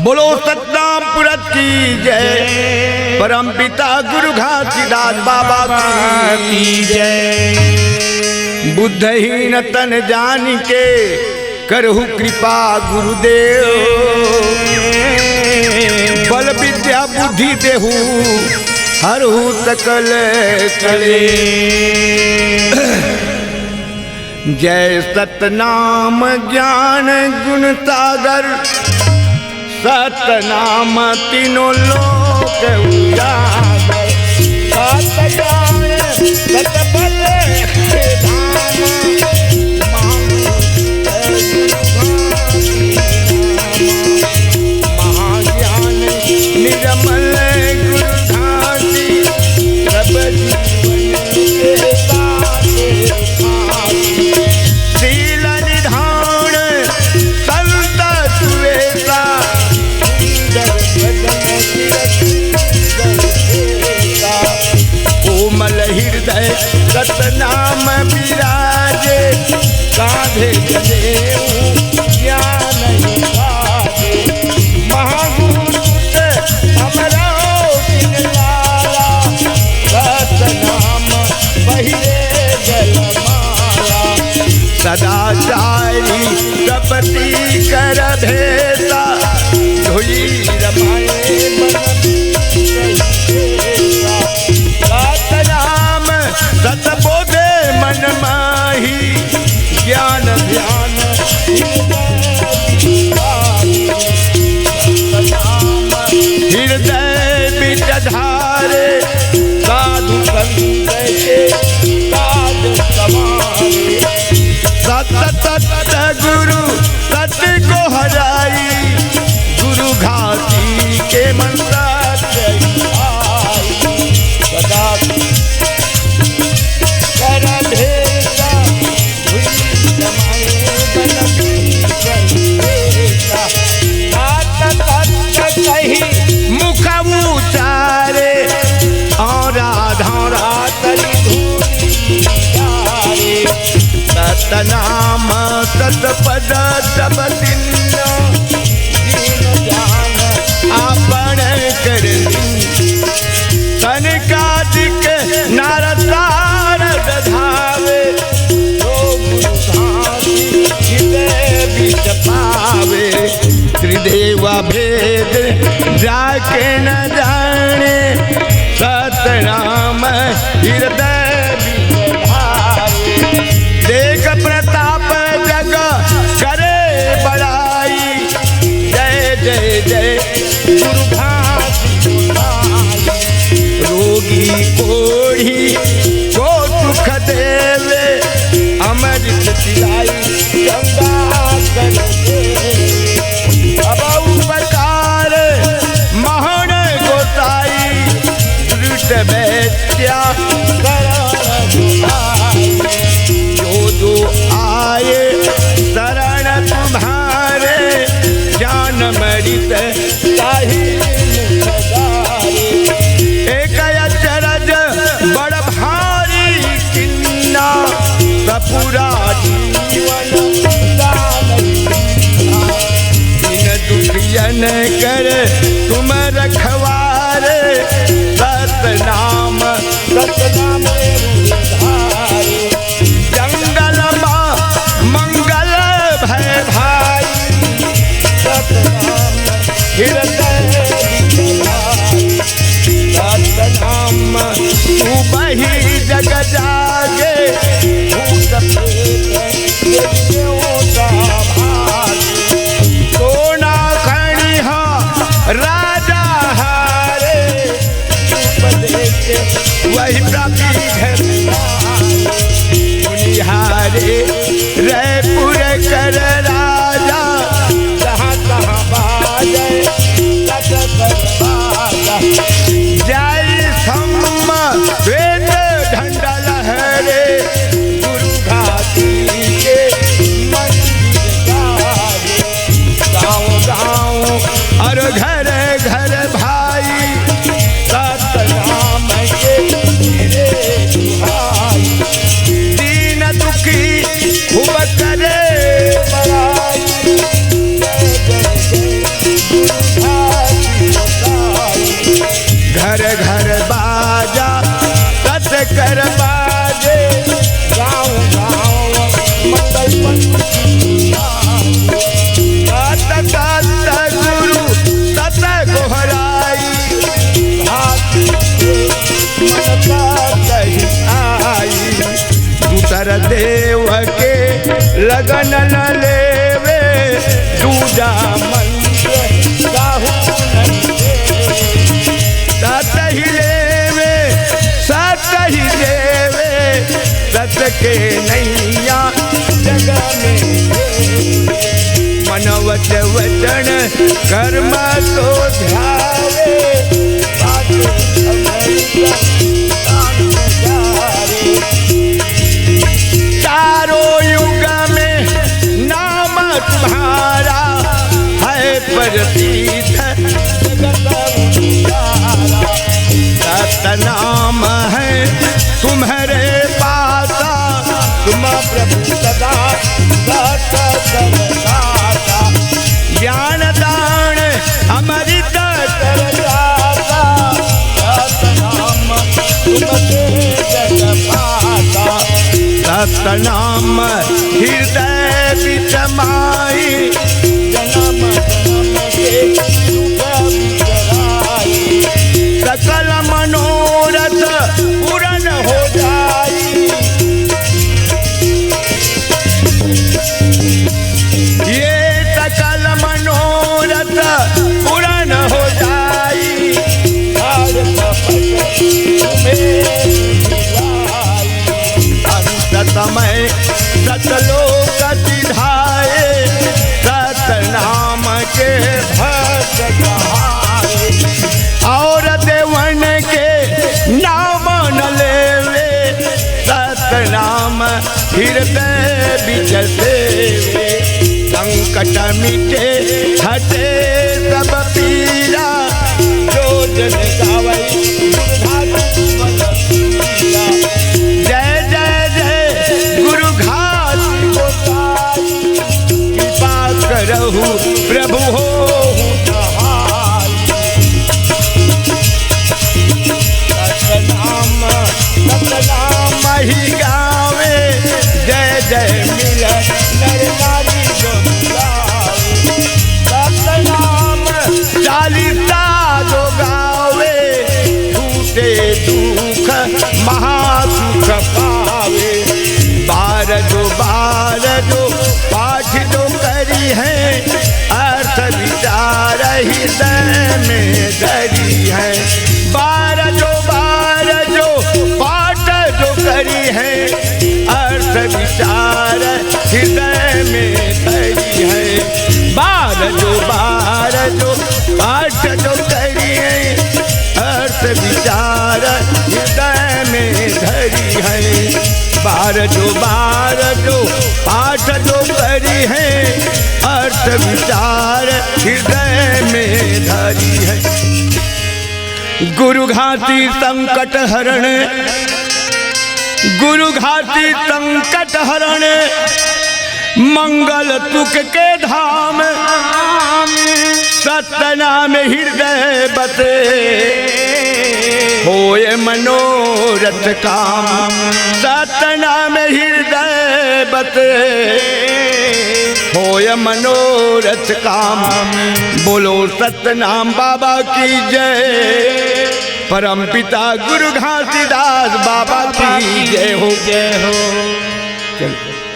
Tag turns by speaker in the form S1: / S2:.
S1: बोलो सतनाम पुरत की जय। परम पिता गुरु घासीदास बाबा की जय। बुद्धहीन तन जान के करहु कृपा गुरुदेव। बल विद्या बुद्धि देहु हरहु सकल कले। जय सतनाम ज्ञान गुण सागर। सतनाम तीनों लोक उजागर। सत ज्ञान सत बल महाज्ञान निर्मल गुरु घासी। सब शील निधान संत सुवेशा। कोमल हृदय सतनाम विराजे। कांधे जनेऊ ज्ञान निवाजे। महागुरु हमरो दिन लाला। सतनाम पहिरे जलमाला। सदाचारी कपटी कर भेसा। धुई रमाए सतनाम सतबोधे मन माही। ज्ञान ध्यान हृदय बिच धारे। साधु संत के काज समारे। सत सत गुरु सत को हराई। गुरु घासी के मंत्र सदा कर भेसा। कही मुख उचारे। और आधारा तरी धूरी। सतनाम सतपद सब दिन जान आपन कर। तनिकादिक नारदार धावे। हृदय बिच पावे। त्रिदेवा भेद जाके न जाने। सतनाम हृदय बिच भावे। देख प्रताप जग करे बड़ाई। जय जय जय गुरु घासी। रोगी कोढ़ी को सुख देवे। अमृत पिलाई गंगा कर देवे। अब उपकार महन गोसाई। दृष्ट वैद्या जो आए शरण तुम्हारे। ज्ञान मृत ताहि मुखदारे। एक अचरज बड़ भारी किन्ना। पूरा जीवन इन दुखियन कर तुम रखवारे। सतनाम सतनाम धारे। जंगल मंगल भय भाई। सतनाम हृदय सतनाम उबही जग जागे। सोना खड़िया राजा हारे। वही प्राप्ति घर मुनिहारे। रयपुर कर राजा। जहाँ तहाँ बाजे जय सम्म वेद झंडा लहरे। गुरु घासी के मंदिर गारे। गाँव गाँव और घर घर भाई। सतनाम के मेरे भाई। दीन दुखी खूब करे बड़ा। देव के लगन न लेवे दूजा मंत्र राहु सत ही लेवे सत ही लेवे सत के नैया जग में मनवच वचन कर्म तो ध्यावे चारों युग में नाम तुम्हारा है प्रसिद्ध सतनाम है तुम्हारे पास तुम प्रभु सदा ज्ञान दान अमृत सतनाम हृदय विचमाई जन्म जन्म के सकल मनोरथ पूर्ण हो जाई ये सकल मनोरथ पूर्ण हो जाई समय सतलोक सिधाए सतनाम के भक्त कहाए और देवन के नाम न लेवे सतनाम हृदय बिचते संकट मिटे हटे सब पीरा जो जन गावई जय जय जय गुरु घाट कृपा करहु प्रभु हो सतनाम सतनाम ही गावे जय जय मिल नर नारी जो सतनाम चालीसा जो गावे छूटे दुख महासुख पावे बार जो पाठ जो करी है अर्थ विचार हृदय में धरी है बार जो पाठ जो करी है अर्थ विचार हृदय में धरी है बार जो पाठ जो करी है अर्थ विचार हृदय में धरी है बार जो पाठ जो करी है अर्थ विचार हृदय में धरी है गुरु घाती संकट हरण गुरु घाती संकट हरण मंगल तुक के धाम सतनाम हृदय बते होए मनोरथ काम सतनाम हृदय बते होए मनोरथ काम बोलो सतनाम बाबा की जय परम पिता गुरु घासीदास बाबा की जय हो चल।